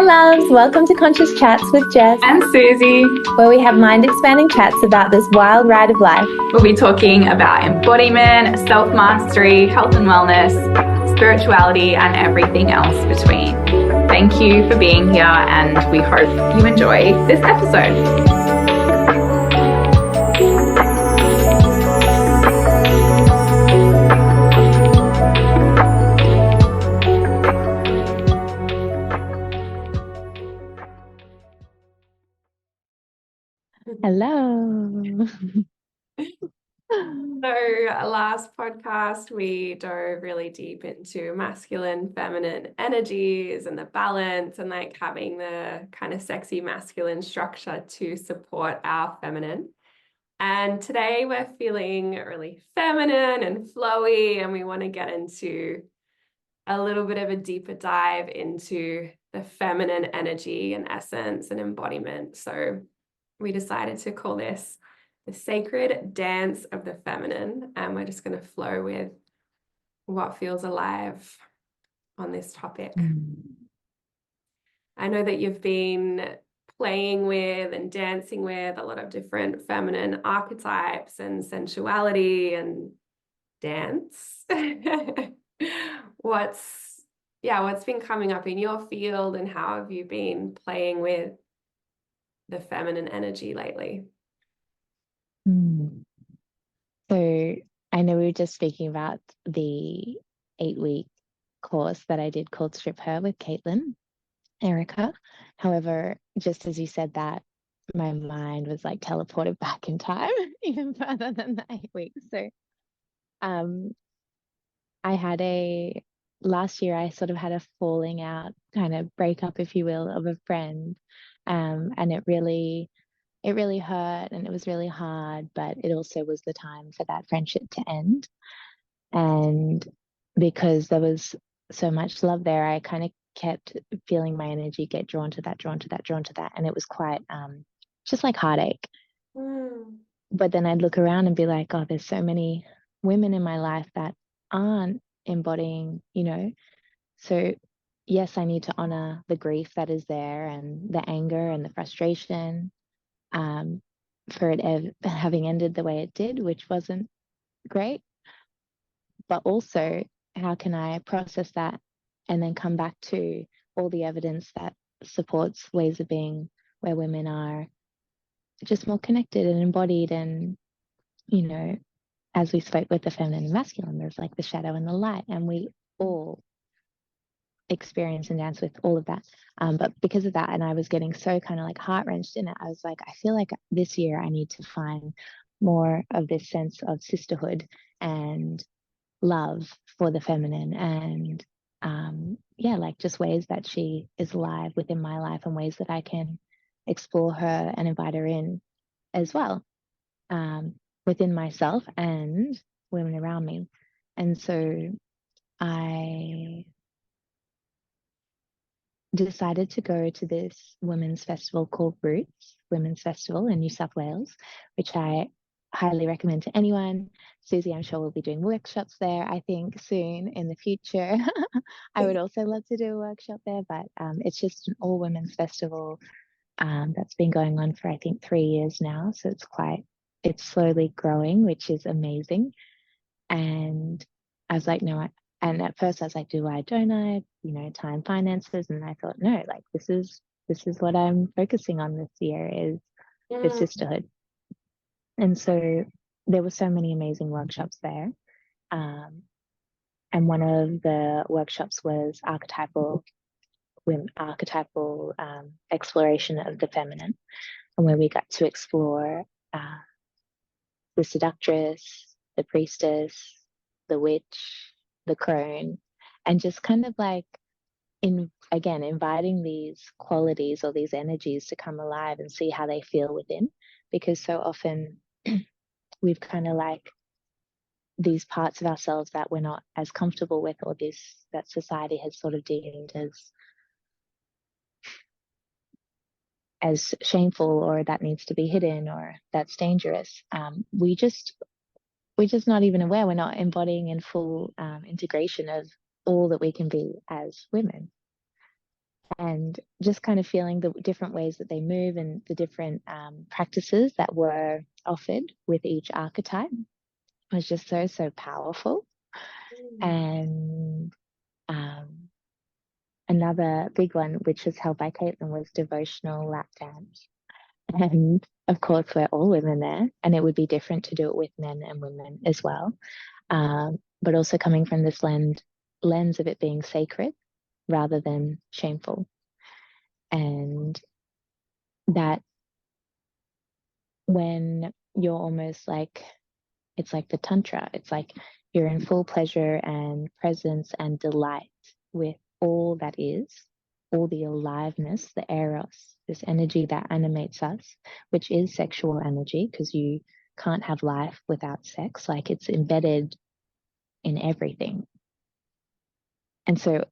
loves, welcome to Conscious Chats with Jess, And Susie. where we have mind-expanding chats about this wild ride of life. We'll be talking about embodiment, self-mastery, health and wellness, spirituality, and everything else between. Thank you for being here, and we hope you enjoy this episode. Hello. So last podcast, we dove really deep into masculine, feminine energies and the balance and like having the kind of sexy masculine structure to support our feminine. And today we're feeling really feminine and flowy, and we want to get into a little bit of a deeper dive into the feminine energy and essence and embodiment. So we decided to call this the sacred dance of the feminine, and we're just going to flow with what feels alive on this topic. I know that you've been playing with and dancing with a lot of different feminine archetypes and sensuality and dance. What's been coming up in your field, and how have you been playing with the feminine energy lately? So I know we were just speaking about the 8-week course that I did called Strip Her with Caitlin, Erica. However, just as you said that, my mind was like teleported back in time even further than the 8 weeks. So I had last year I sort of had a falling out kind of breakup, if you will, of a friend. And it really hurt and it was really hard, but it also was the time for that friendship to end. And because there was so much love there, I kind of kept feeling my energy get drawn to that, drawn to that, drawn to that. And it was quite just like heartache. But then I'd look around and be like, oh, there's so many women in my life that aren't embodying, So yes, I need to honor the grief that is there and the anger and the frustration, for it having ended the way it did, which wasn't great. But also, how can I process that and then come back to all the evidence that supports ways of being where women are just more connected and embodied, and as we spoke with the feminine and masculine, there's like the shadow and the light, and we all experience and dance with all of that. But because of that, and I was getting so kind of like heart wrenched in it, I was like, I feel like this year I need to find more of this sense of sisterhood and love for the feminine, and like just ways that she is alive within my life, and ways that I can explore her and invite her in as well, within myself and women around me. And so I decided to go to this women's festival called Roots Women's Festival in New South Wales, which I highly recommend to anyone. Susie, I'm sure we'll be doing workshops there, I think, soon in the future. I would also love to do a workshop there, but it's just an all women's festival that's been going on for, I think, 3 years now. So it's slowly growing, which is amazing. And I was like, no, and at first I was like, do I, don't I, time, finances. And I thought, no, like this is what I'm focusing on this year is the sisterhood. And so there were so many amazing workshops there. And one of the workshops was archetypal exploration of the feminine, and where we got to explore the seductress, the priestess, the witch, the crone, and just kind of like inviting these qualities or these energies to come alive and see how they feel within, because so often we've kind of like these parts of ourselves that we're not as comfortable with, or this that society has sort of deemed as shameful, or that needs to be hidden, or that's dangerous. We're just not even aware. We're not embodying in full integration of all that we can be as women. and just kind of feeling the different ways that they move and the different practices that were offered with each archetype was just so powerful. And another big one, which was held by Caitlin, was devotional lap dance. And of course, we're all women there, and it would be different to do it with men and women as well. But also coming from this lens of it being sacred rather than shameful. And that when you're almost like, it's like the tantra, it's like you're in full pleasure and presence and delight with all that is, all the aliveness, the eros, this energy that animates us, which is sexual energy, because you can't have life without sex. Like, it's embedded in everything. And so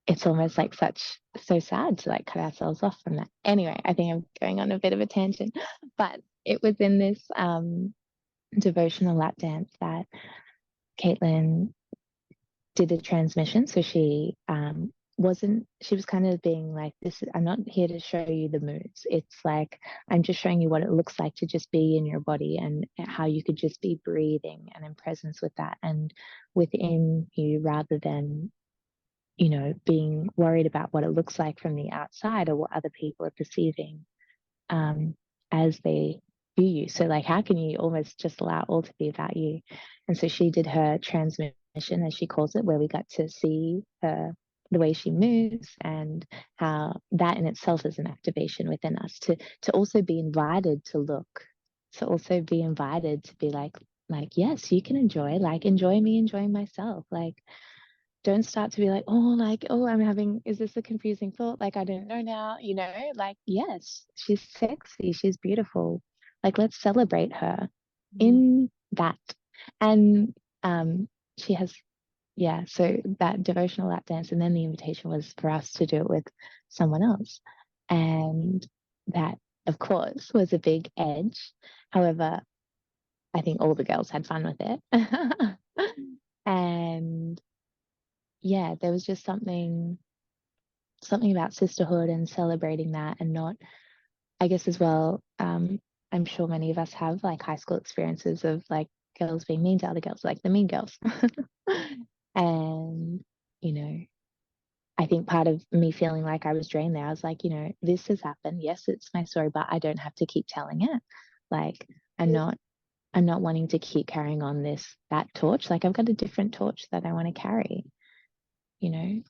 it's almost like so sad to like cut ourselves off from that. Anyway, I think I'm going on a bit of a tangent, but it was in this devotional lap dance that Caitlin did a transmission. So she she was kind of being like, I'm not here to show you the moves. It's like, I'm just showing you what it looks like to just be in your body, and how you could just be breathing and in presence with that and within you, rather than, being worried about what it looks like from the outside or what other people are perceiving as they view you. So, like, how can you almost just allow all to be about you? And so she did her transmission, as she calls it, where we got to see her, the way she moves, and how that in itself is an activation within us to also be invited to look, to also be invited to be like, yes, you can enjoy me enjoying myself. Like, don't start to be like, oh, is this a confusing thought? Like, I don't know now, like, yes, she's sexy, she's beautiful. Like, let's celebrate her in that. And she has, yeah, so that devotional lap dance. And then the invitation was for us to do it with someone else. And that, of course, was a big edge. However, I think all the girls had fun with it. And yeah, there was just something about sisterhood and celebrating that, and not, I guess as well, I'm sure many of us have like high school experiences of like girls being mean to other girls, like the mean girls. And, I think part of me feeling like I was drained there, I was like, this has happened. Yes, it's my story, but I don't have to keep telling it. Like, I'm not wanting to keep carrying on that torch. Like, I've got a different torch that I want to carry, you know?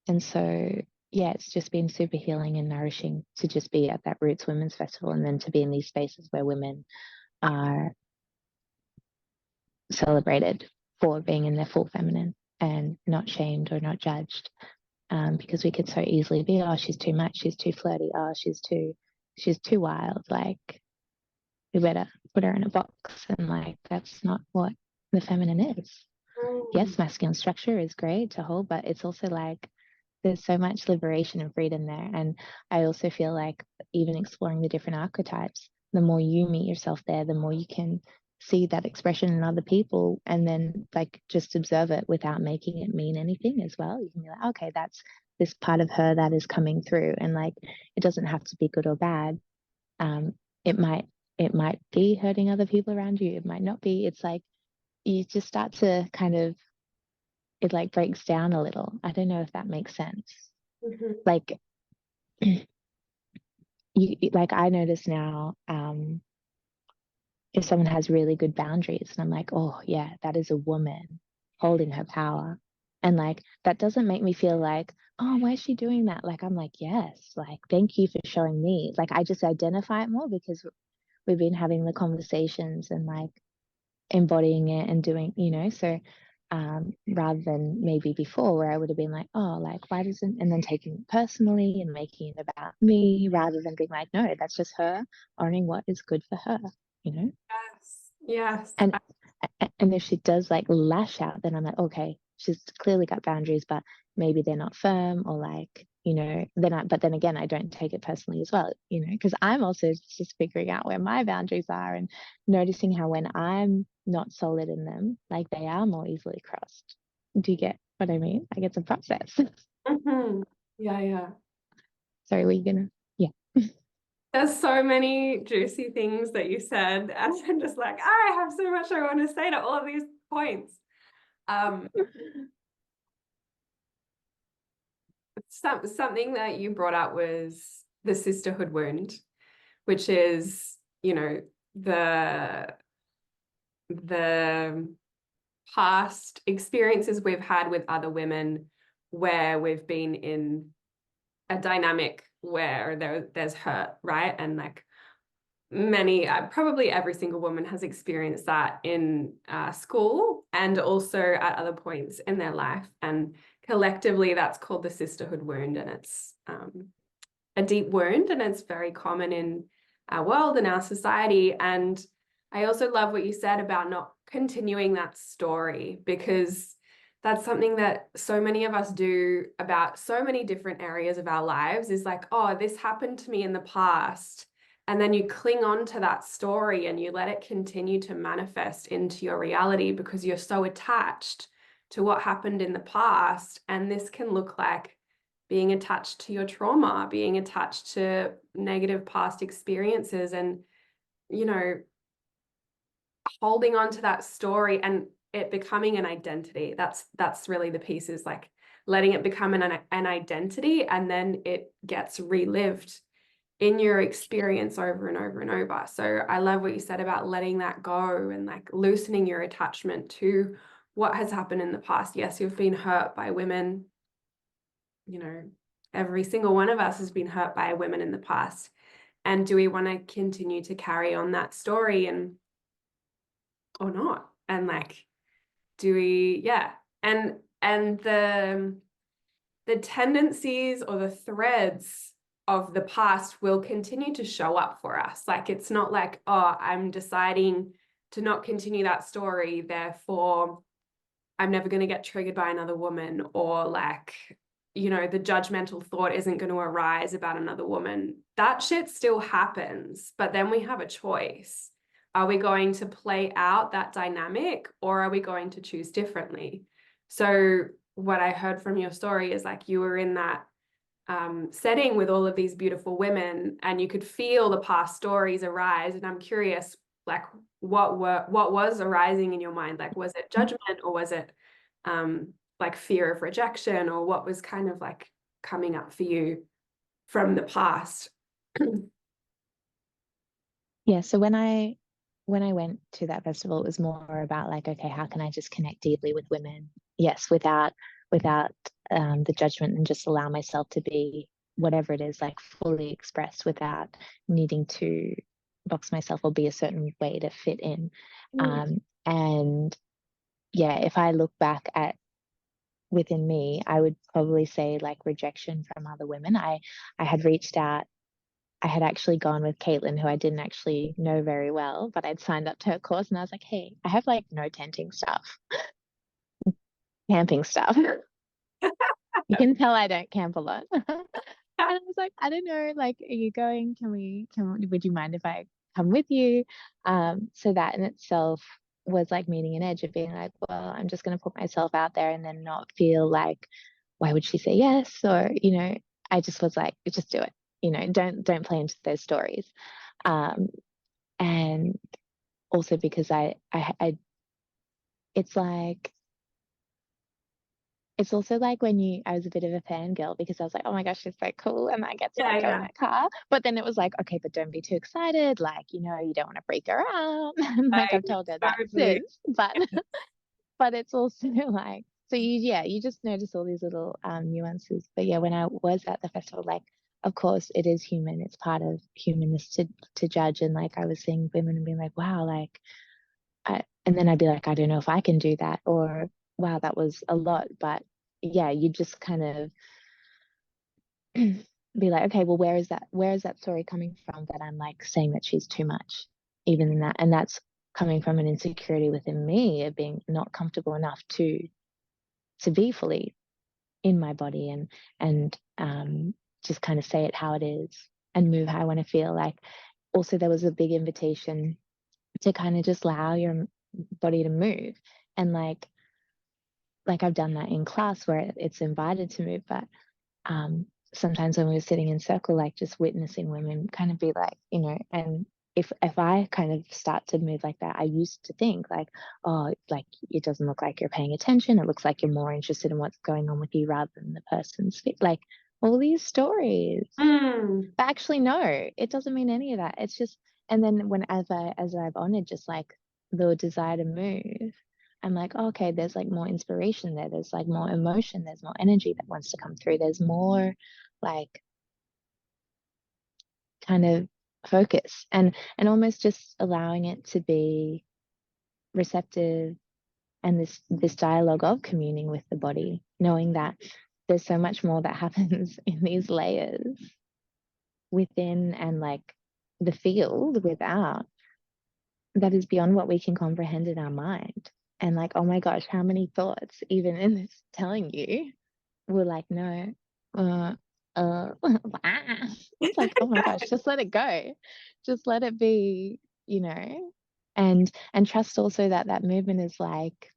And so, yeah, it's just been super healing and nourishing to just be at that Roots Women's Festival, and then to be in these spaces where women are celebrated for being in their full feminine and not shamed or not judged. Because we could so easily be, oh, she's too much, she's too flirty, oh, she's too wild. Like, we better put her in a box. And like, that's not what the feminine is. Yes, masculine structure is great to hold, but it's also like, there's so much liberation and freedom there. And I also feel like even exploring the different archetypes, the more you meet yourself there, the more you can see that expression in other people, and then like just observe it without making it mean anything as well. You can be like, okay, that's this part of her that is coming through. And like, it doesn't have to be good or bad. Um, it might be hurting other people around you. It might not be. It's like, you just start to kind of, it like breaks down a little. I don't know if that makes sense. Like, like, I notice now, if someone has really good boundaries, and I'm like, oh yeah, that is a woman holding her power. And like, that doesn't make me feel like, oh, why is she doing that? Like, I'm like, yes, like, thank you for showing me. Like, I just identify it more because we've been having the conversations and like embodying it and doing, so rather than maybe before, where I would have been like, oh, like, why doesn't, and then taking it personally and making it about me, rather than being like, no, that's just her honoring what is good for her, Yes. Yes. and if she does like lash out, then I'm like, okay, she's clearly got boundaries, but maybe they're not firm, or like, but then again, I don't take it personally as well, because I'm also just figuring out where my boundaries are, and noticing how when I'm not solid in them, like, they are more easily crossed. Do you get what I mean? Like, it's a process. Mhm. Yeah, yeah. Sorry, were you gonna? Yeah. There's so many juicy things that you said, and I'm just like, I have so much I want to say to all of these points. Um, something that you brought up was the sisterhood wound, which is, you know, the past experiences we've had with other women where we've been in a dynamic where there's hurt, right? And like many, probably every single woman has experienced that in school and also at other points in their life. And collectively, that's called the sisterhood wound. And it's a deep wound, and it's very common in our world and our society. And I also love what you said about not continuing that story, because that's something that so many of us do about so many different areas of our lives, is like, oh, this happened to me in the past. And then you cling on to that story and you let it continue to manifest into your reality because you're so attached to what happened in the past. And this can look like being attached to your trauma, being attached to negative past experiences, and, you know, holding on to that story and it becoming an identity. That's really the piece, is like letting it become an identity, and then it gets relived in your experience over and over and over. So I love what you said about letting that go and like loosening your attachment to what has happened in the past. Yes, you've been hurt by women. You know, every single one of us has been hurt by women in the past. And do we want to continue to carry on that story and or not? And like, do we, yeah. And the tendencies or the threads of the past will continue to show up for us. Like, it's not like, oh, I'm deciding to not continue that story, therefore I'm never going to get triggered by another woman, or like, you know, the judgmental thought isn't going to arise about another woman. That shit still happens, but then we have a choice. Are we going to play out that dynamic, or are we going to choose differently? So what I heard from your story is like you were in that setting with all of these beautiful women and you could feel the past stories arise. And I'm curious, like what was arising in your mind? Like, was it judgment, or was it like fear of rejection, or what was kind of like coming up for you from the past? Yeah, so when I went to that festival, it was more about like, okay, how can I just connect deeply with women? Yes, without the judgment, and just allow myself to be whatever it is, like fully expressed without needing to box myself or be a certain way to fit in. And yeah, if I look back at within me, I would probably say like rejection from other women. I had reached out. I had actually gone with Caitlin, who I didn't actually know very well, but I'd signed up to her course and I was like, hey, I have like no tenting stuff, camping stuff. You can tell I don't camp a lot. And I was like, I don't know, like, are you going? Would you mind if I come with you? So that in itself was like meeting an edge of being like, well, I'm just going to put myself out there and then not feel like, why would she say yes? Or, I just was like, just do it. Don't play into those stories. Um, and also because it's like, it's also like I was a bit of a fangirl because I was like, oh my gosh, she's so cool. And I get to like go in Yeah, that car. But then it was like, okay, but don't be too excited. Like, you don't want to freak her out. And like I I've told her that totally. since. But it's also like, so you just notice all these little nuances. But yeah, when I was at the festival, like, of course it is human. It's part of humanness to judge. And like I was seeing women and being like, wow, like and then I'd be like, I don't know if I can do that, or wow, that was a lot. But yeah, you just kind of be like, okay, well, where is that story coming from that I'm like saying that she's too much, even in that, and that's coming from an insecurity within me of being not comfortable enough to be fully in my body, and just kind of say it how it is and move how I want to feel. Like, also there was a big invitation to kind of just allow your body to move, and like I've done that in class where it's invited to move, but sometimes when we were sitting in circle, like just witnessing women kind of be like, you know, and if I kind of start to move like that, I used to think like, oh, like it doesn't look like you're paying attention. It looks like you're more interested in what's going on with you rather than the person's fit. Like all these stories. Mm. But actually, no, it doesn't mean any of that. It's just, and then when as I've honored just like the desire to move, I'm like, oh, okay, there's like more inspiration there. There's like more emotion. There's more energy that wants to come through. There's more like kind of focus and almost just allowing it to be receptive and this dialogue of communing with the body, knowing that there's so much more that happens in these layers within and like the field without that is beyond what we can comprehend in our mind. And like, oh my gosh, how many thoughts, even in this telling you, were like, no, uh, it's like, oh my gosh, just let it go. Just let it be, you know, and trust also that that movement is like,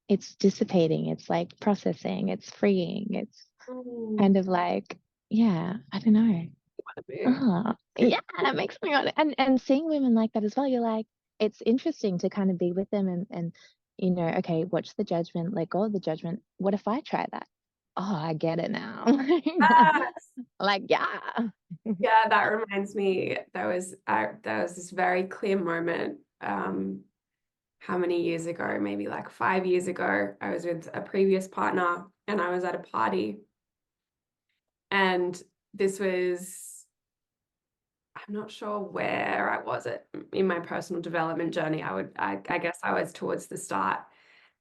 it's dissipating, it's like processing, it's freeing, it's kind Mm. of like, yeah, I don't know. Oh, yeah, that makes me want and seeing women like that as well, you're like, it's interesting to kind of be with them and you know, okay, watch the judgment, let go of the judgment. What if I try that? Oh, I get it now. Like, yeah. Yeah, that reminds me, there was this very clear moment, how many years ago, maybe like 5 years ago, I was with a previous partner and I was at a party. And this was, I'm not sure where I was in my personal development journey. I guess I was towards the start.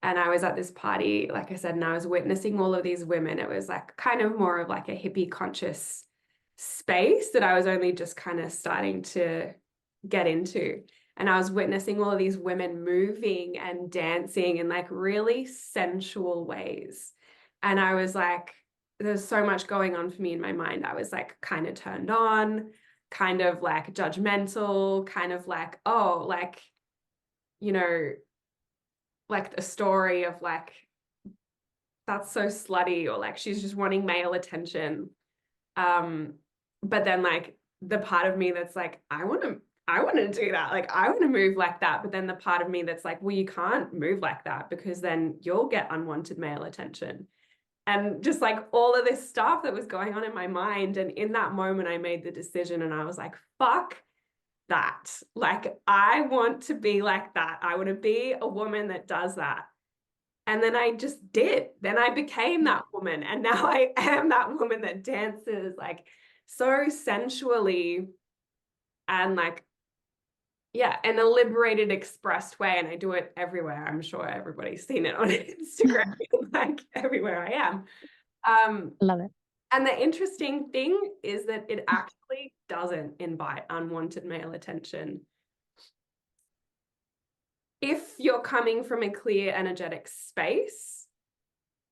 And I was at this party, like I said, and I was witnessing all of these women. It was like kind of more of like a hippie conscious space that I was only just kind of starting to get into. And I was witnessing all of these women moving and dancing in like really sensual ways. And I was like, there's so much going on for me in my mind. I was like kind of turned on, kind of like judgmental, kind of like, oh, like, you know, like a story of like, that's so slutty, or like she's just wanting male attention. Um, but then like the part of me that's like, I want to do that. Like I want to move like that. But then the part of me that's like, well, you can't move like that because then you'll get unwanted male attention. And just like all of this stuff that was going on in my mind. And in that moment, I made the decision and I was like, fuck that. Like, I want to be like that. I want to be a woman that does that. And then I just did. Then I became that woman. And now I am that woman that dances like so sensually and like, yeah, in a liberated, expressed way. And I do it everywhere. I'm sure everybody's seen it on Instagram, like everywhere I am. Love it. And the interesting thing is that it actually doesn't invite unwanted male attention. If you're coming from a clear energetic space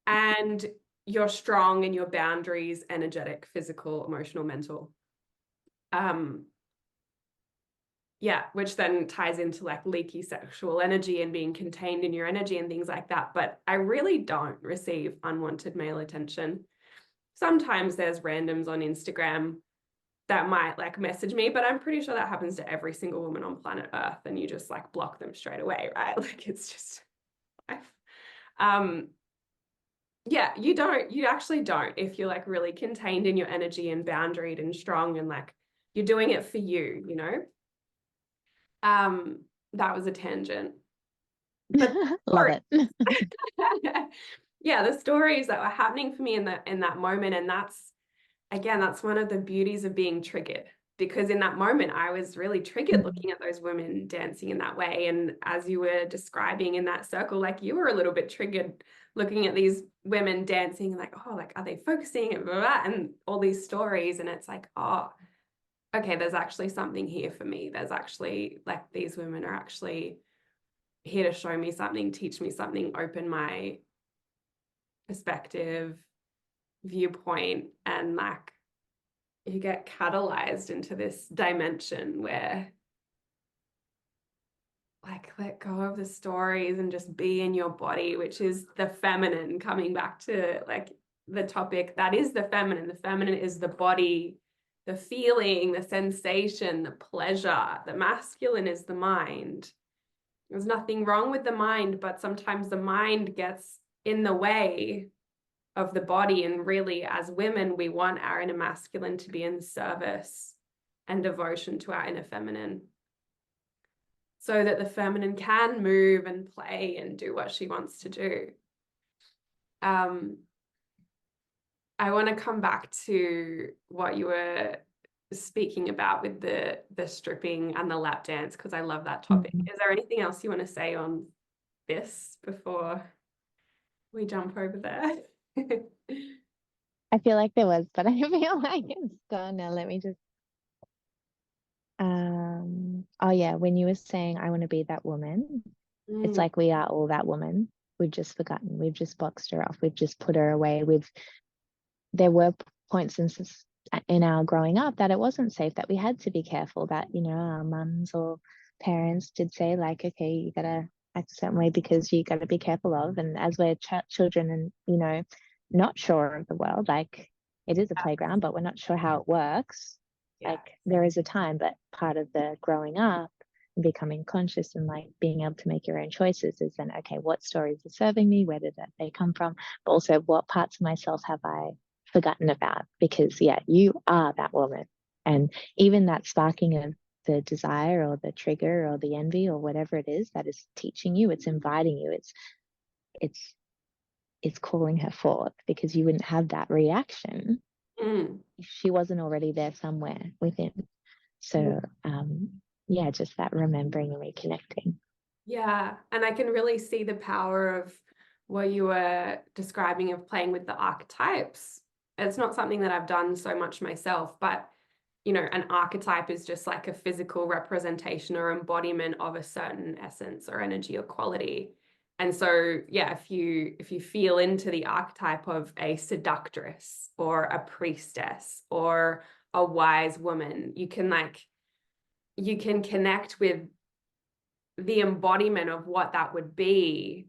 and you're strong in your boundaries, energetic, physical, emotional, mental. Yeah, which then ties into like leaky sexual energy and being contained in your energy and things like that. But I really don't receive unwanted male attention. Sometimes there's randoms on Instagram that might like message me, but I'm pretty sure that happens to every single woman on planet Earth, and you just like block them straight away, right? Like it's just life. Um, yeah, you actually don't if you're like really contained in your energy and boundaried and strong and like you're doing it for you, you know? That was a tangent. But Love it. yeah, the stories that were happening for me in that moment, and that's again, that's one of the beauties of being triggered. Because in that moment, I was really triggered looking at those women dancing in that way. And as you were describing in that circle, like you were a little bit triggered looking at these women dancing, like, oh, like, are they focusing? And, blah, blah, blah, and all these stories. And it's like, oh, okay, there's actually something here for me. There's actually, like, these women are actually here to show me something, teach me something, open my perspective, viewpoint, and like, you get catalyzed into this dimension where like let go of the stories and just be in your body, which is the feminine coming back to like the topic, that is the feminine. The feminine is the body, the feeling, the sensation, the pleasure. The masculine is the mind. There's nothing wrong with the mind, but sometimes the mind gets in the way of the body. And really, as women, we want our inner masculine to be in service and devotion to our inner feminine, so that the feminine can move and play and do what she wants to do. I want to come back to what you were speaking about with the stripping and the lap dance, because I love that topic. Is there anything else you want to say on this before we jump over there? I feel like there was, but I feel like it's gone now. Let me just oh yeah, when you were saying I want to be that woman, it's like we are all that woman. We've just forgotten. We've just boxed her off. We've just put her away. There were points in our growing up that it wasn't safe, that we had to be careful, that, you know, our mums or parents did say, like, okay, you gotta act a certain way because you gotta be careful of. And as we're children and, you know, not sure of the world, like, it is a playground, but we're not sure how it works. Like, there is a time, but part of the growing up and becoming conscious and like being able to make your own choices is then, okay, what stories are serving me? Where did they come from? But also, what parts of myself have I forgotten about? Because yeah, you are that woman. And even that sparking of the desire or the trigger or the envy or whatever it is that is teaching you, it's inviting you, it's calling her forth, because you wouldn't have that reaction if she wasn't already there somewhere within. So yeah, just that remembering and reconnecting. Yeah, and I can really see the power of what you were describing of playing with the archetypes. It's not something that I've done so much myself, but you know, an archetype is just like a physical representation or embodiment of a certain essence or energy or quality. And so, yeah, if you feel into the archetype of a seductress or a priestess or a wise woman, you can connect with the embodiment of what that would be,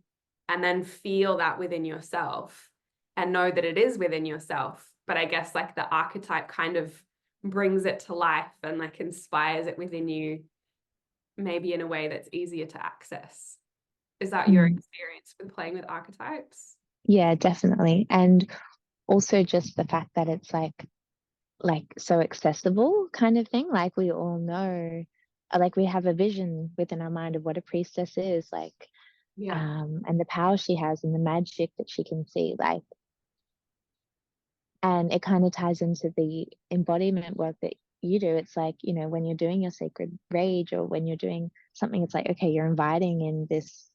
and then feel that within yourself and know that it is within yourself. But I guess like the archetype kind of brings it to life and like inspires it within you, maybe in a way that's easier to access. Is that your experience with playing with archetypes? Yeah, definitely. And also just the fact that it's like so accessible kind of thing. Like, we all know, like, we have a vision within our mind of what a priestess is like, and the power she has and the magic that she can see, like, and it kind of ties into the embodiment work that you do. It's like, you know, when you're doing your sacred rage or when you're doing something, it's like, okay, you're inviting in this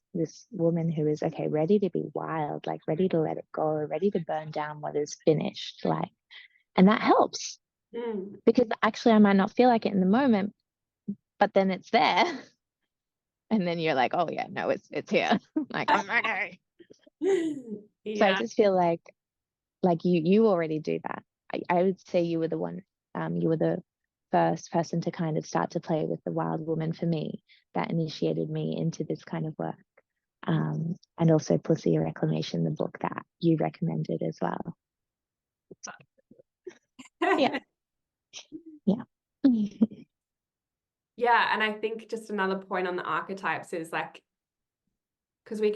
woman who is, okay, ready to be wild, like ready to let it go, ready to burn down what is finished, like, and that helps. Because actually I might not feel like it in the moment, but then it's there. And then you're like, oh yeah, no, it's here. Like, I'm ready. So I just feel like you already do that. I would say you were the one, you were the first person to kind of start to play with the wild woman for me, that initiated me into this kind of work. And also Pussy Reclamation, the book that you recommended as well. Yeah. Yeah. Yeah, and I think just another point on the archetypes is like, because we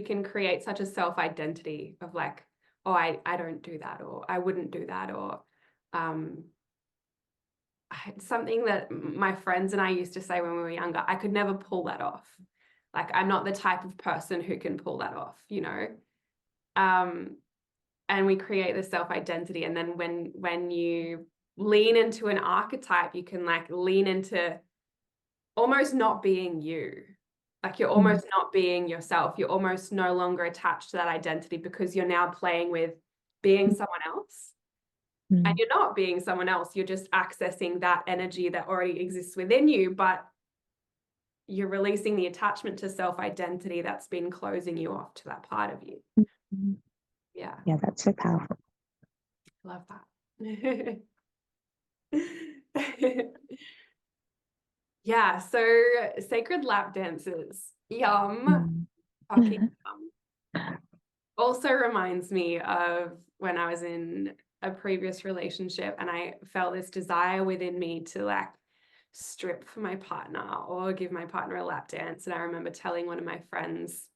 can create such a self-identity of like, oh, I don't do that, or I wouldn't do that, or something that my friends and I used to say when we were younger, I could never pull that off. Like, I'm not the type of person who can pull that off, you know? And we create this self-identity. And then when you lean into an archetype, you can like lean into almost not being you. Like, you're almost not being yourself. You're almost no longer attached to that identity because you're now playing with being someone else. And you're not being someone else. You're just accessing that energy that already exists within you, but you're releasing the attachment to self-identity that's been closing you off to that part of you. Yeah. Yeah, that's so powerful. Love that. Yeah, so sacred lap dances. Yum. Fucking yum. also reminds me of when I was in a previous relationship and I felt this desire within me to like strip for my partner or give my partner a lap dance. And I remember telling one of my friends,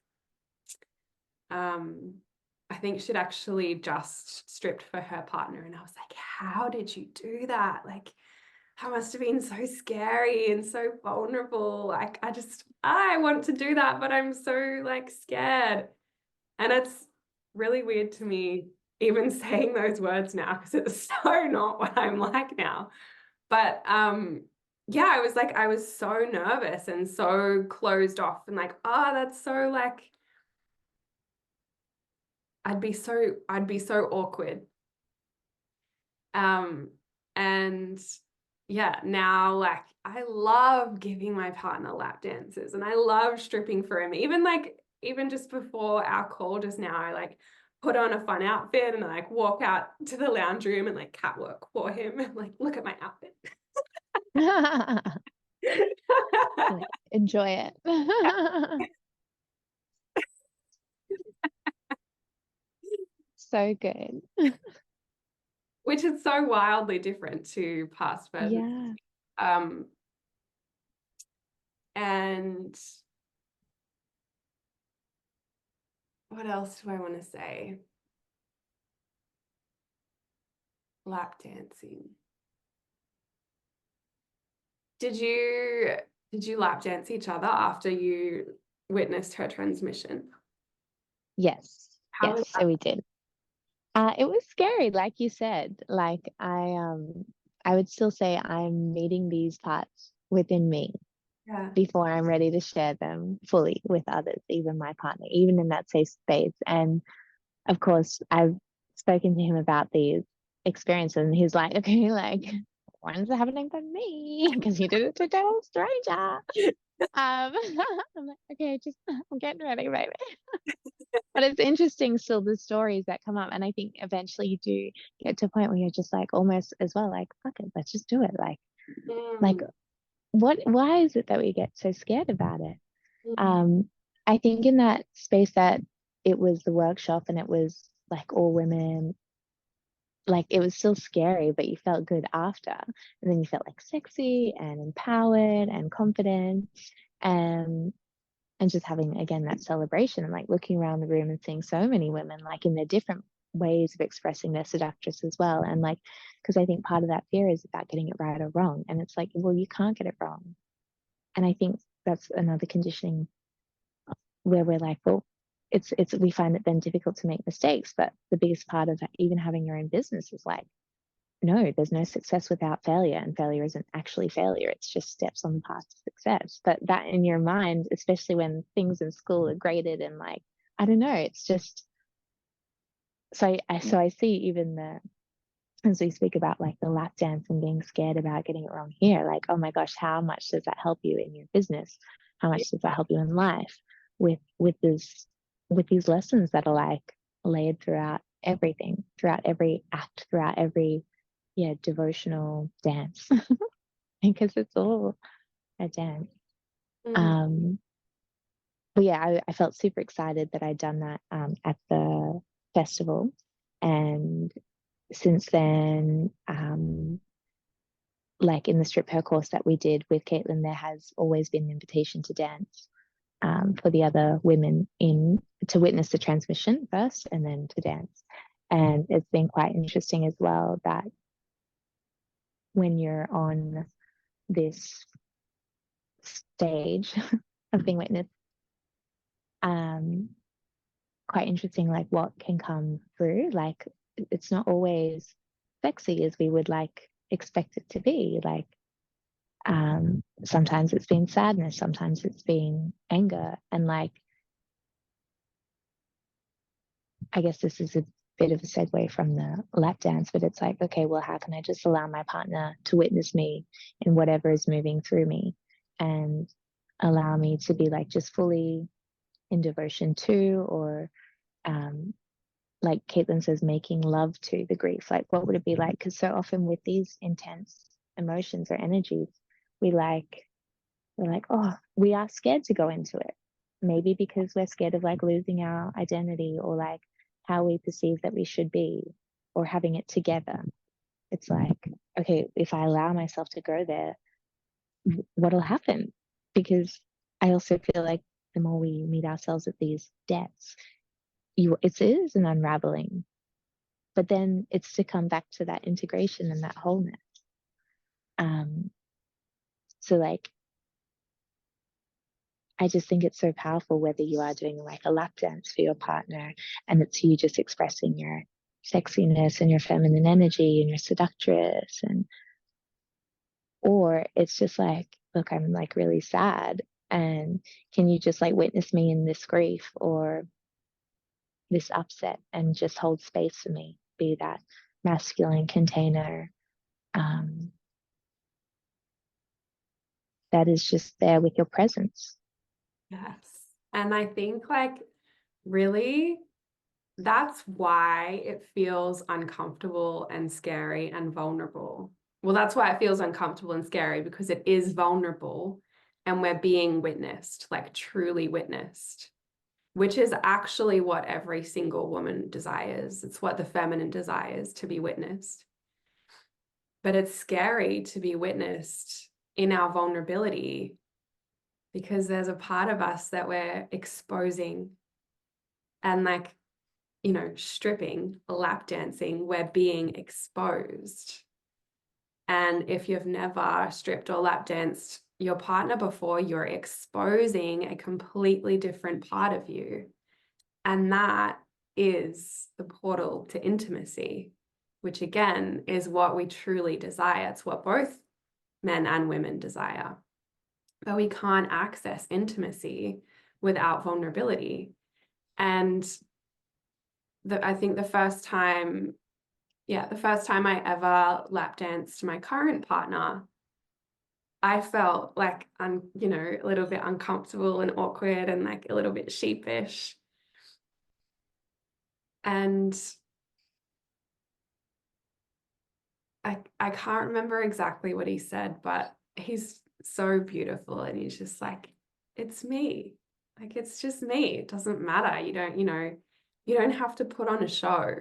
I think she'd actually just stripped for her partner. And I was like, how did you do that? Like, that must have been so scary and so vulnerable. Like, I want to do that, but I'm so like scared. And it's really weird to me even saying those words now because it's so not what I'm like now. But yeah, I was so nervous and so closed off and like, oh, that's so like I'd be so awkward. And yeah, now like I love giving my partner lap dances and I love stripping for him. Even just before our call just now, I like put on a fun outfit and I like walk out to the lounge room and like catwalk for him and like look at my outfit. Like, enjoy it. So good. Which is so wildly different to past versions. Yeah. Um, and what else do I want to say? Lap dancing. Did you lap dance each other after you witnessed her transmission? Yes. How Yes. was So we did. It was scary, like you said. Like I would still say I'm meeting these parts within me that? before I'm ready to share them fully with others, even my partner, even in that safe space. And of course, I've spoken to him about these experiences, and he's like, okay, like, when's it happening for me? Because you did it to a stranger. I'm like, okay, just I'm getting ready, baby. But it's interesting still the stories that come up. And I think eventually you do get to a point where you're just like almost as well, like, fuck it, let's just do it. Like Mm, why is it that we get so scared about it? mm, Um, I think in that space that it was the workshop and it was like all women, like it was still scary, but you felt good after. And then you felt like sexy and empowered and confident. And just having again that celebration and like looking around the room and seeing so many women like in their different ways of expressing their seductress as well. And like, because I think part of that fear is about getting it right or wrong. And it's like, well, you can't get it wrong. And I think that's another conditioning where we're like, well, it's we find it then difficult to make mistakes. But the biggest part of even having your own business is like, no, there's no success without failure, and failure isn't actually failure. It's just steps on the path to success. But that in your mind, especially when things in school are graded and like, I don't know, it's just so I see even the as we speak about like the lap dance and being scared about getting it wrong here, like, oh my gosh, how much does that help you in your business? How much does that help you in life with these lessons that are like laid throughout everything, throughout every act, throughout every devotional dance because it's all a dance. mm, Um, but yeah, I felt super excited that I'd done that at the festival, and since then, like in the strip her course that we did with Caitlin, there has always been an invitation to dance for the other women in to witness the transmission first and then to dance. And it's been quite interesting as well that when you're on this stage of being witnessed, um, quite interesting, like what can come through. Like it's not always sexy as we would like expect it to be. Like sometimes it's been sadness, sometimes it's been anger, and like I guess this is a bit of a segue from the lap dance, but it's like, okay, well, how can I just allow my partner to witness me in whatever is moving through me and allow me to be like just fully in devotion to, or um, like Caitlin says, making love to the grief. Like, what would it be like? Because so often with these intense emotions or energies, we're like, oh, we are scared to go into it. maybe because we're scared of like losing our identity or like how we perceive that we should be or having it together. It's like, okay, if I allow myself to go there, what'll happen? Because I also feel like the more we meet ourselves at these depths, it is an unraveling, but then it's to come back to that integration and that wholeness. Um, so like, I just think it's so powerful whether you are doing like a lap dance for your partner and it's you just expressing your sexiness and your feminine energy and your seductress, and or it's just like, look, I'm like really sad, and can you just like witness me in this grief or this upset and just hold space for me, be that masculine container, um, that is just there with your presence. Yes. And I think like really that's why it feels uncomfortable and scary and vulnerable. Well, that's why it feels uncomfortable and scary, because it is vulnerable and we're being witnessed, like truly witnessed, which is actually what every single woman desires. It's what the feminine desires, to be witnessed. But it's scary to be witnessed in our vulnerability because there's a part of us that we're exposing and like, you know, stripping, lap dancing, we're being exposed. And if you've never stripped or lap danced your partner before, you're exposing a completely different part of you. And that is the portal to intimacy, which again is what we truly desire. It's what both men and women desire. But we can't access intimacy without vulnerability. And I think the first time I ever lap danced my current partner, I felt like you know, a little bit uncomfortable and awkward and like a little bit sheepish. And I can't remember exactly what he said, but he's so beautiful and he's just like, it's me. Like it's just me. It doesn't matter. You don't, you know, you don't have to put on a show.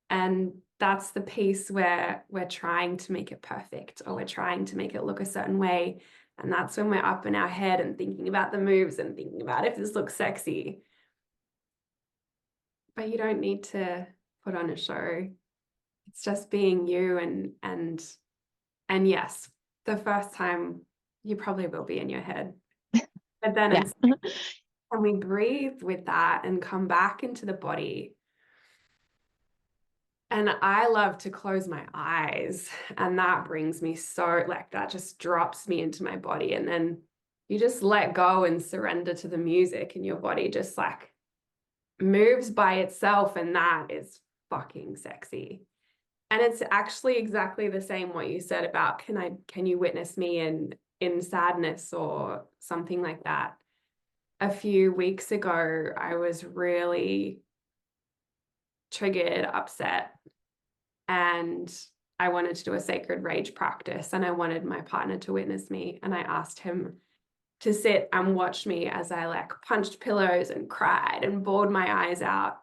And that's the piece where we're trying to make it perfect or we're trying to make it look a certain way. And that's when we're up in our head and thinking about the moves and thinking about if this looks sexy. But you don't need to put on a show. It's just being you and yes, the first time you probably will be in your head. But then Yeah. it's can we breathe with that and come back into the body? And I love to close my eyes, and that brings me so, like, that just drops me into my body. And then you just let go and surrender to the music, and your body just like moves by itself. And that is fucking sexy. And it's actually exactly the same what you said about can you witness me in sadness or something like that. A few weeks ago, I was really triggered, upset, and I wanted to do a sacred rage practice, and I wanted my partner to witness me. And I asked him to sit and watch me as I like punched pillows and cried and bawled my eyes out.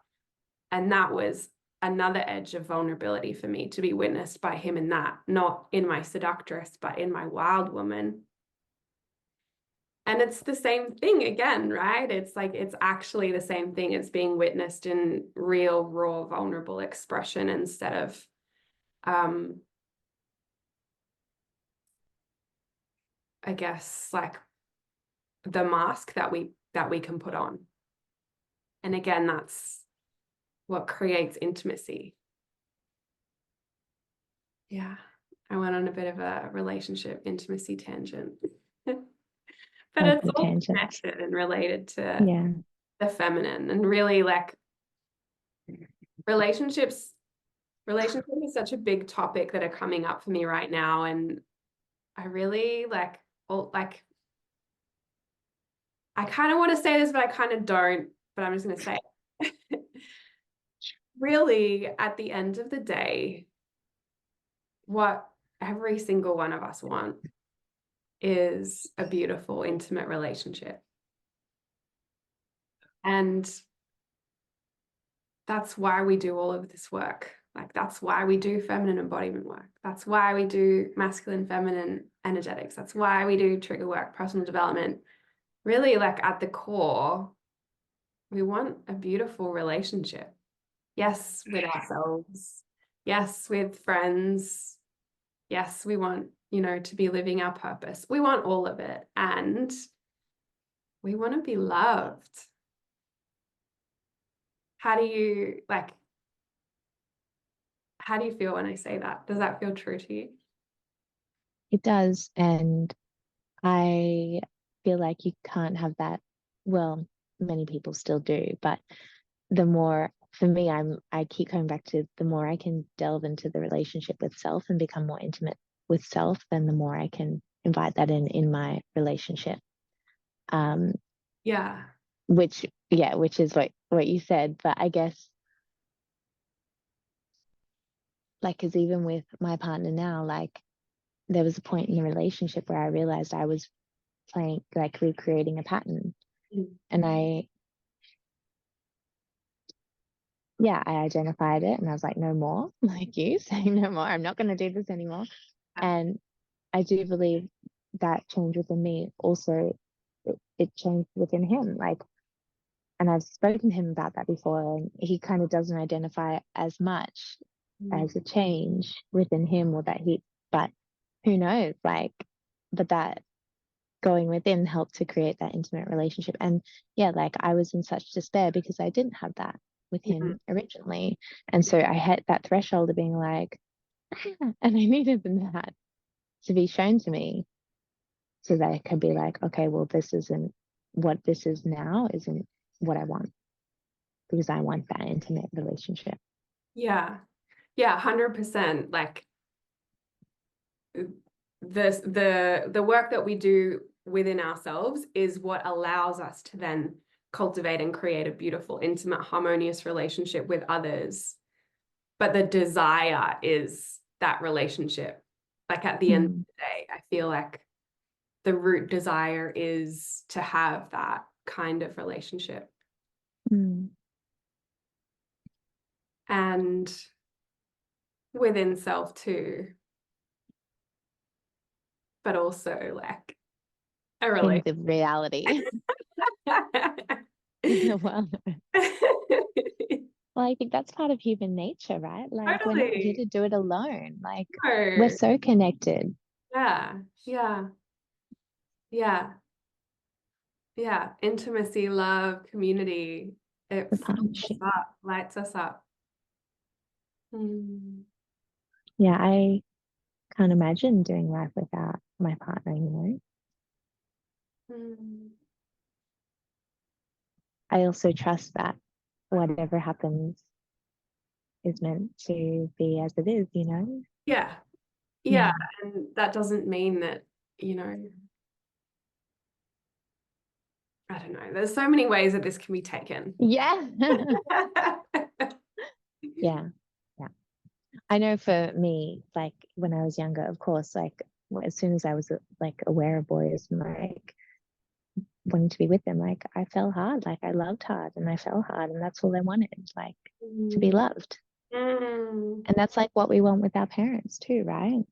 And that was another edge of vulnerability for me, to be witnessed by him in that, not in my seductress, but in my wild woman. And it's the same thing again, right? It's like, it's actually the same thing. It's being witnessed in real, raw, vulnerable expression instead of, I guess, like the mask that we can put on. And again, that's what creates intimacy. Yeah, I went on a bit of a relationship intimacy tangent. But Love it's the all tangents. connected and related to Yeah. the feminine, and really like relationships. Relationships is such a big topic that are coming up for me right now. And I really like, well, like, I kind of want to say this, but I kind of don't, but I'm just going to say it. Really, at the end of the day, what every single one of us want is a beautiful, intimate relationship. And that's why we do all of this work. Like, that's why we do feminine embodiment work. That's why we do masculine, feminine energetics. That's why we do trigger work, personal development. Really, like, at the core, we want a beautiful relationship. Yes, with ourselves. Yes, with friends. Yes, we want, to be living our purpose. We want all of it. And we want to be loved. How do you feel when I say that? Does that feel true to you? It does. And I feel like you can't have that. Well, many people still do, but the more for me, I keep coming back to the more I can delve into the relationship with self and become more intimate with self, then the more I can invite that in my relationship. Yeah. Which is what you said. But I guess like, because even with my partner now, like there was a point in the relationship where I realized I was playing, like recreating a pattern. And I identified it and I was like, no more, like you saying no more. I'm not going to do this anymore. And I do believe that change within me also, it changed within him. Like, and I've spoken to him about that before, and he kind of doesn't identify as much as a change within him, or that but who knows, like, but that going within helped to create that intimate relationship. And yeah, like I was in such despair because I didn't have that with him originally. And so I hit that threshold of being like, and I needed that to be shown to me so that I could be like, okay, well, this isn't what this is now, isn't what I want, because I want that intimate relationship. Yeah. Yeah, 100%. Like, the work that we do within ourselves is what allows us to then cultivate and create a beautiful, intimate, harmonious relationship with others. But the desire is that relationship. Like, at the end of the day, I feel like the root desire is to have that kind of relationship. And within self too, but also like a In relationship. the reality in the world. Well, I think that's part of human nature, right? Like we're not here Totally. to do it alone. Like we're No. so connected. Yeah. Yeah. Yeah. Yeah. Intimacy, love, community. It The fills us partnership. up, lights us up. Mm. Yeah, I can't imagine doing life without my partner, Mm. I also trust that whatever happens is meant to be as it is. Yeah. Yeah. Mm. And that doesn't mean that, you know, I don't know. There's so many ways that this can be taken. Yeah. Yeah. Yeah. I know for me, like when I was younger, of course, like as soon as I was like aware of boys and like wanting to be with them, like I fell hard, like I loved hard and I fell hard, and that's all I wanted, like to be Mm. loved. Mm. And that's like what we want with our parents too, right?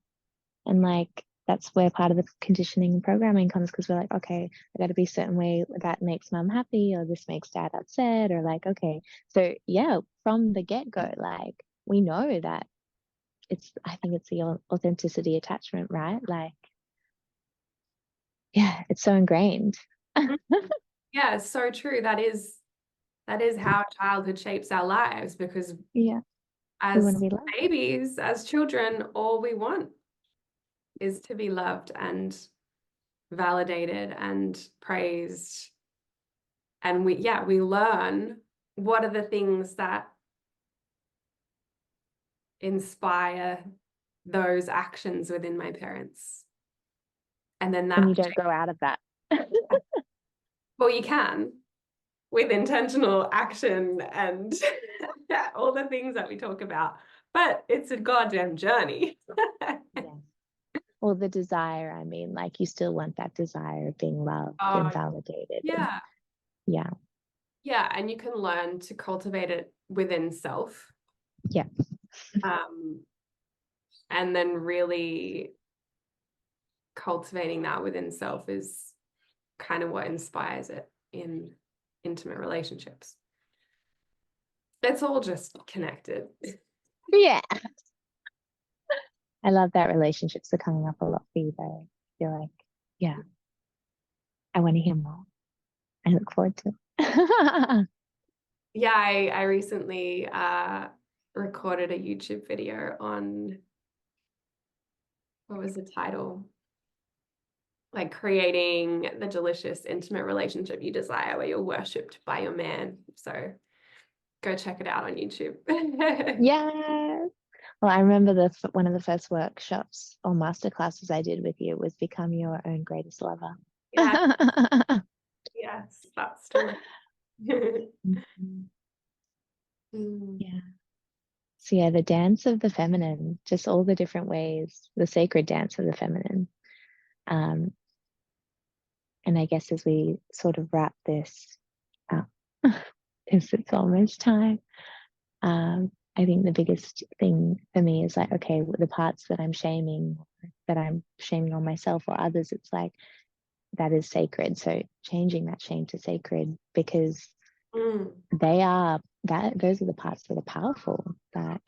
And like that's where part of the conditioning and programming comes, because we're like, okay, I got to be a certain way that makes mom happy, or this makes dad upset, or like, okay. So yeah, from the get-go, like we know that I think it's the authenticity attachment, right? Like, yeah, it's so ingrained. Yeah, it's so true. That is how childhood shapes our lives, because Yeah, we want to as be loved. babies, as children, all we want is to be loved and validated and praised. And we learn what are the things that inspire those actions within my parents. And then And you that, don't go out of that. well, you can with intentional action and all the things that we talk about, but it's a goddamn journey. Yeah. Or the desire, I mean, like you still want that desire of being loved and Oh, validated. And yeah. yeah. Yeah, and you can learn to cultivate it within self. Yeah. And then really cultivating that within self is kind of what inspires it in intimate relationships. It's all just connected. Yeah. I love that relationships are coming up a lot for you though. I feel like, yeah, I want to hear more. I look forward to it. Yeah, I recently recorded a YouTube video on, what was the title? Like creating the delicious intimate relationship you desire where you're worshipped by your man. So go check it out on YouTube. Yeah. Well, I remember one of the first workshops or masterclasses I did with you was become your own greatest lover. Yeah, yes, that's true. Mhm. Mm. Yeah. So yeah, the dance of the feminine, just all the different ways, the sacred dance of the feminine. Um, and I guess as we sort of wrap this up, because it's almost time, I think the biggest thing for me is like, okay, the parts that I'm shaming on myself or others, it's like that is sacred. So changing that shame to sacred, because Mm. those are the parts that are powerful, that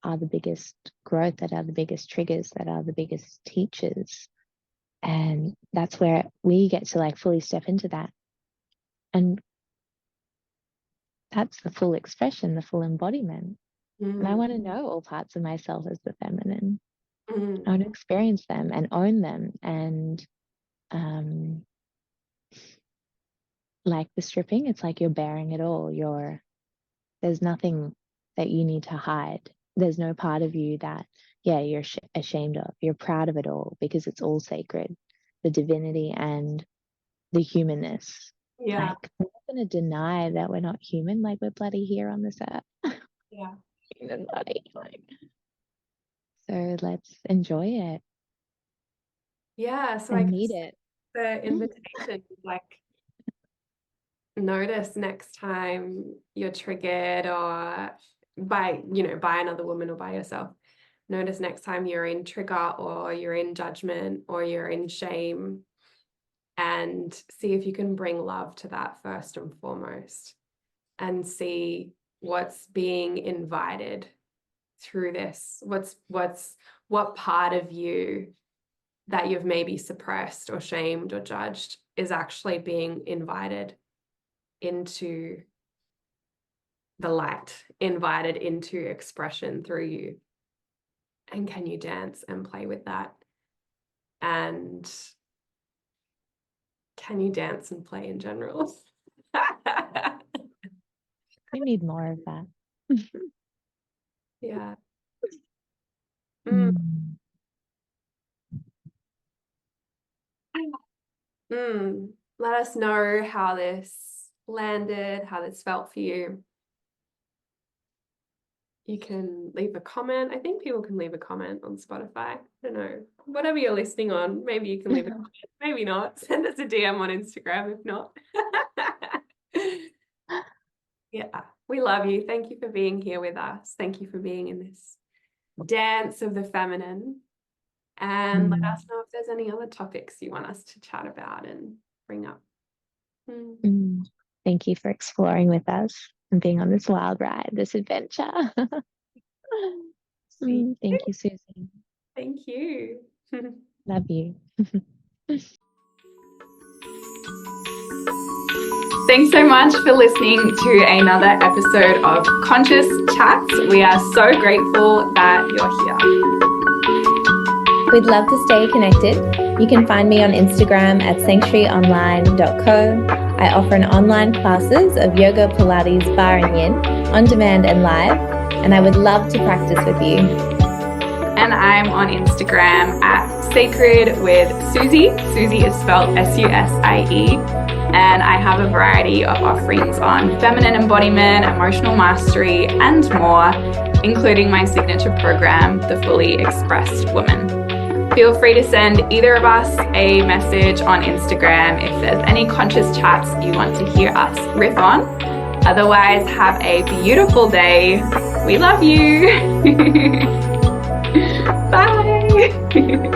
are the biggest growth, that are the biggest triggers, that are the biggest teachers. And that's where we get to like fully step into that. And that's the full expression, the full embodiment. And I Mm. want to know all parts of myself as the feminine. I Mm. want to experience them and own them. And um, like the stripping, it's like you're bearing it all. There's nothing that you need to hide. There's no part of you that, yeah, you're ashamed of. You're proud of it all because it's all sacred, the divinity and the humanness. Yeah, Like, we're not going to deny that we're not human. Like, we're bloody here on this earth. yeah. Human body. Like, so let's enjoy it Yeah, so I and meet guess it. the invitation is like, notice next time you're triggered or by another woman or by yourself. Notice next time you're in trigger or you're in judgment or you're in shame, and see if you can bring love to that first and foremost, and see what's being invited through this. What part of you that you've maybe suppressed or shamed or judged is actually being invited into the light, invited into expression through you. And can you dance and play with that? And can you dance and play in general? We need more of that. Yeah. Mm. Mm. Mm. Let us know how this landed, how this felt for you. You can leave a comment. I think people can leave a comment on Spotify. I don't know. Whatever you're listening on, maybe you can leave a comment. Maybe not. Send us a DM on Instagram if not. Yeah, we love you. Thank you for being here with us. Thank you for being in this dance of the feminine. And let us know if there's any other topics you want us to chat about and bring up. Thank you for exploring with us and being on this wild ride, this adventure. Thank you, Susie. Thank you. Love you. Thanks so much for listening to another episode of Conscious Chats. We are so grateful that you're here. We'd love to stay connected. You can find me on Instagram at sanctuaryonline.co. I offer an online classes of yoga, Pilates, barre and yin on demand and live, and I would love to practice with you. And I'm on Instagram at Sacred with Susie. Susie is spelled Susie. And I have a variety of offerings on feminine embodiment, emotional mastery, and more, including my signature program, The Fully Expressed Woman. Feel free to send either of us a message on Instagram if there's any conscious chats you want to hear us riff on. Otherwise, have a beautiful day. We love you. Bye.